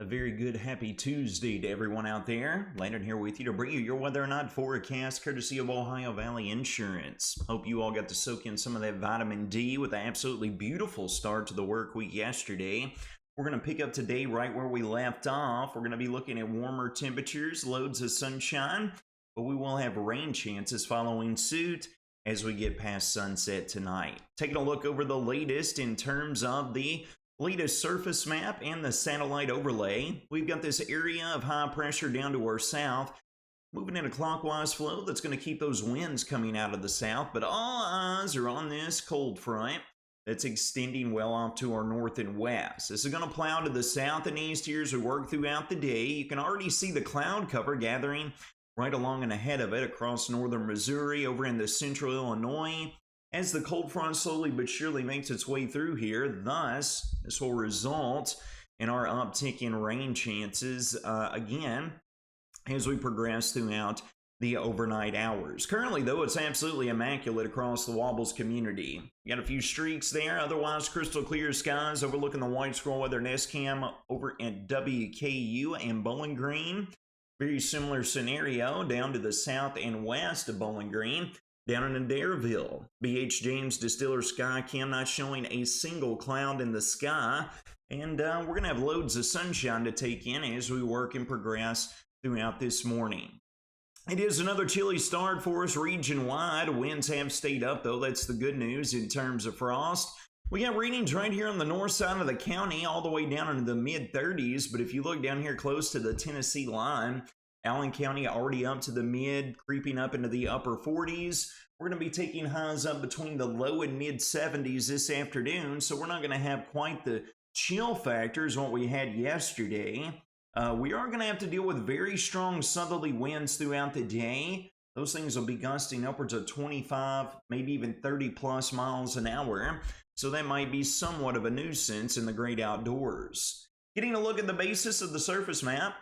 A very good happy Tuesday to everyone out there. Landon here with you to bring you your weather and night forecast courtesy of Ohio Valley Insurance. Hope you all got to soak in some of that vitamin D with an absolutely beautiful start to the work week yesterday. We're going to pick up today right where we left off. We're going to be looking at warmer temperatures, loads of sunshine, but we will have rain chances following suit as we get past sunset tonight. Taking a look over the latest in terms of the latest surface map and the satellite overlay. We've got this area of high pressure down to our south, moving in a clockwise flow that's going to keep those winds coming out of the south, but all eyes are on this cold front that's extending well off to our north and west. This is going to plow to the south and east here as we work throughout the day. You can already see the cloud cover gathering right along and ahead of it across northern Missouri, over in the central Illinois, as the cold front slowly but surely makes its way through here. Thus, this will result in our uptick in rain chances again as we progress throughout the overnight hours. Currently, though, it's absolutely immaculate across the Wobbles community. You got a few streaks there, otherwise crystal clear skies overlooking the White Squirrel Weather Nest Cam over at WKU and Bowling Green. Very similar scenario down to the south and west of Bowling Green. Down in Adairville, BH James Distiller Sky Cam not showing a single cloud in the sky. And we're going to have loads of sunshine to take in as we work and progress throughout this morning. It is another chilly start for us region-wide. Winds have stayed up, though. That's the good news in terms of frost. We got readings right here on the north side of the county all the way down into the mid-30s. But if you look down here close to the Tennessee line, Allen County already up to the mid, creeping up into the upper 40s. We're going to be taking highs up between the low and mid 70s this afternoon, so we're not going to have quite the chill factor as what we had yesterday. We are going to have to deal with very strong southerly winds throughout the day. Those things will be gusting upwards of 25, maybe even 30 plus miles an hour, so that might be somewhat of a nuisance in the great outdoors. Getting a look at the basis of the surface map,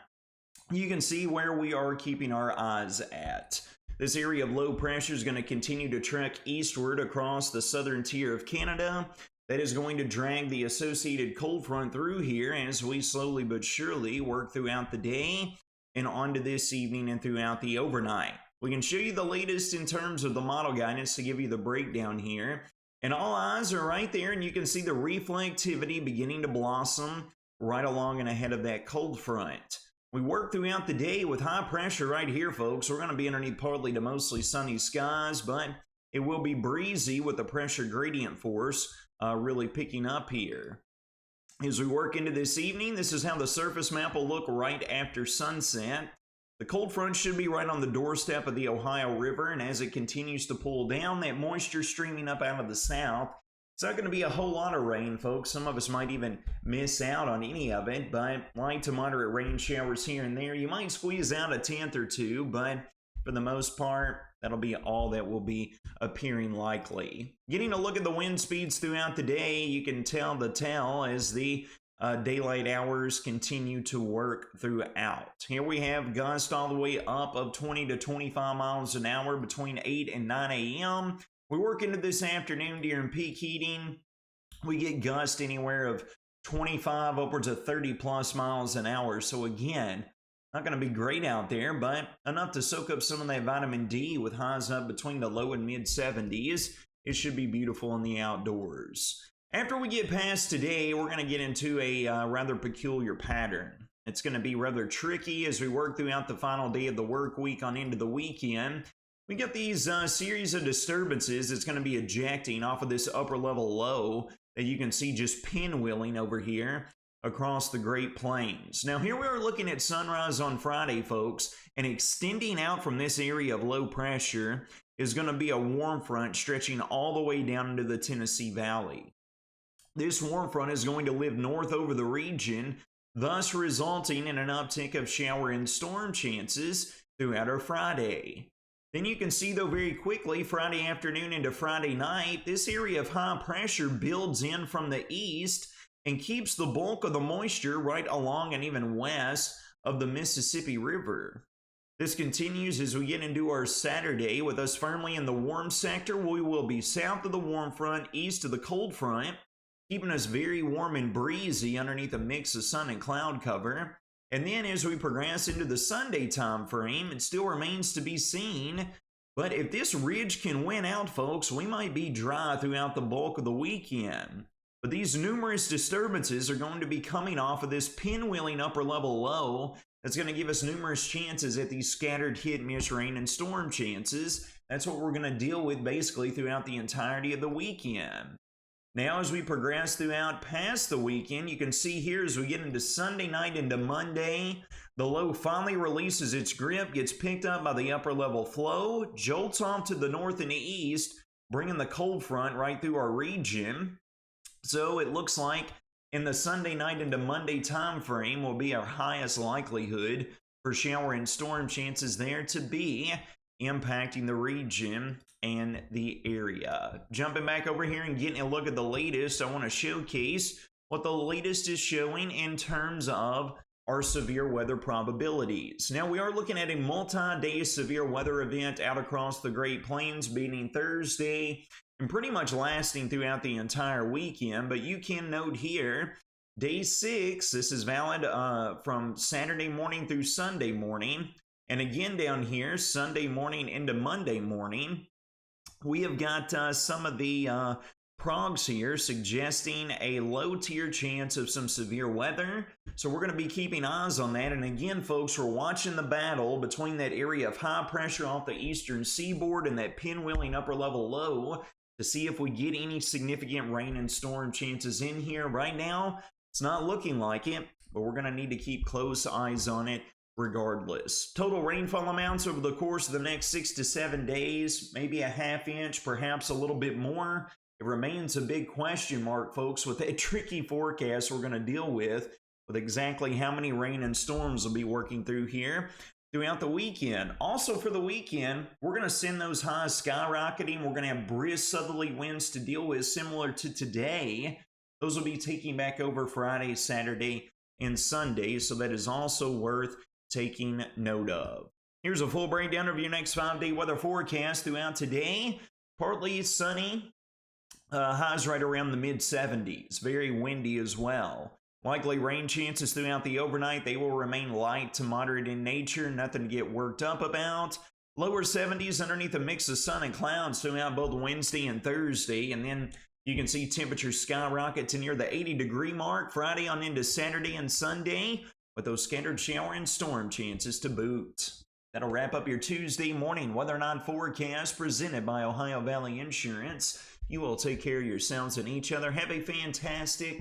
you can see where we are keeping our eyes at. This area of low pressure is going to continue to trek eastward across the southern tier of Canada. That is going to drag the associated cold front through here as we slowly but surely work throughout the day and onto this evening and throughout the overnight. We can show you the latest in terms of the model guidance to give you the breakdown here. And all eyes are right there, and you can see the reflectivity beginning to blossom right along and ahead of that cold front. We work throughout the day with high pressure right here, folks. We're going to be underneath partly to mostly sunny skies, but it will be breezy with the pressure gradient force really picking up here. As we work into this evening, this is how the surface map will look right after sunset. The cold front should be right on the doorstep of the Ohio River, and as it continues to pull down, that moisture streaming up out of the south, it's not going to be a whole lot of rain, folks. Some of us might even miss out on any of it, but light to moderate rain showers here and there. You might squeeze out a tenth or two, but for the most part, that'll be all that will be appearing likely. Getting a look at the wind speeds throughout the day, you can tell the tell as the daylight hours continue to work throughout. Here we have gusts all the way up of 20 to 25 miles an hour between 8 and 9 a.m. We work into this afternoon during peak heating. We get gusts anywhere of 25 upwards of 30 plus miles an hour. So again, not going to be great out there, but enough to soak up some of that vitamin D with highs up between the low and mid 70s. It should be beautiful in the outdoors. After we get past today, we're going to get into a rather peculiar pattern. It's going to be rather tricky as we work throughout the final day of the work week on into the weekend. We got these series of disturbances that's going to be ejecting off of this upper level low that you can see just pinwheeling over here across the Great Plains. Now here we are looking at sunrise on Friday, folks, and extending out from this area of low pressure is going to be a warm front stretching all the way down into the Tennessee Valley. This warm front is going to live north over the region, thus resulting in an uptick of shower and storm chances throughout our Friday. Then you can see, though, very quickly, Friday afternoon into Friday night, this area of high pressure builds in from the east and keeps the bulk of the moisture right along and even west of the Mississippi River. This continues as we get into our Saturday with us firmly in the warm sector. We will be south of the warm front, east of the cold front, keeping us very warm and breezy underneath a mix of sun and cloud cover. And then as we progress into the Sunday time frame, it still remains to be seen. But if this ridge can win out, folks, we might be dry throughout the bulk of the weekend. But these numerous disturbances are going to be coming off of this pinwheeling upper level low that's going to give us numerous chances at these scattered hit, miss, rain, and storm chances. That's what we're going to deal with basically throughout the entirety of the weekend. Now, as we progress throughout past the weekend, you can see here as we get into Sunday night into Monday, the low finally releases its grip, gets picked up by the upper level flow, jolts off to the north and the east, bringing the cold front right through our region. So it looks like in the Sunday night into Monday time frame will be our highest likelihood for shower and storm chances there to be impacting the region and the area. Jumping back over here and getting a look at the latest, I want to showcase what the latest is showing in terms of our severe weather probabilities. Now, we are looking at a multi-day severe weather event out across the Great Plains beginning Thursday and pretty much lasting throughout the entire weekend. But you can note here, day 6, this is valid from Saturday morning through Sunday morning. And again down here, Sunday morning into Monday morning, we have got some of the progs here suggesting a low tier chance of some severe weather. So we're going to be keeping eyes on that. And again, folks, we're watching the battle between that area of high pressure off the eastern seaboard and that pinwheeling upper level low to see if we get any significant rain and storm chances in here. Right now, it's not looking like it, but we're going to need to keep close eyes on it regardless. Total rainfall amounts over the course of the next 6 to 7 days, maybe a ½ inch, perhaps a little bit more. It remains a big question mark, folks, with that tricky forecast we're going to deal with exactly how many rain and storms will be working through here throughout the weekend. Also for the weekend, we're going to send those highs skyrocketing. We're going to have brisk southerly winds to deal with similar to today. Those will be taking back over Friday, Saturday, and Sunday, so that is also worth taking note of. Here's a full breakdown of your next 5-day weather forecast throughout today. Partly sunny, highs right around the mid-70s. Very windy as well. Likely rain chances throughout the overnight. They will remain light to moderate in nature. Nothing to get worked up about. Lower 70s underneath a mix of sun and clouds throughout both Wednesday and Thursday. And then you can see temperatures skyrocket to near the 80-degree mark Friday on into Saturday and Sunday, with those scattered shower and storm chances to boot. That'll wrap up your Tuesday morning weather night forecast presented by Ohio Valley Insurance. You all take care of yourselves and each other. Have a fantastic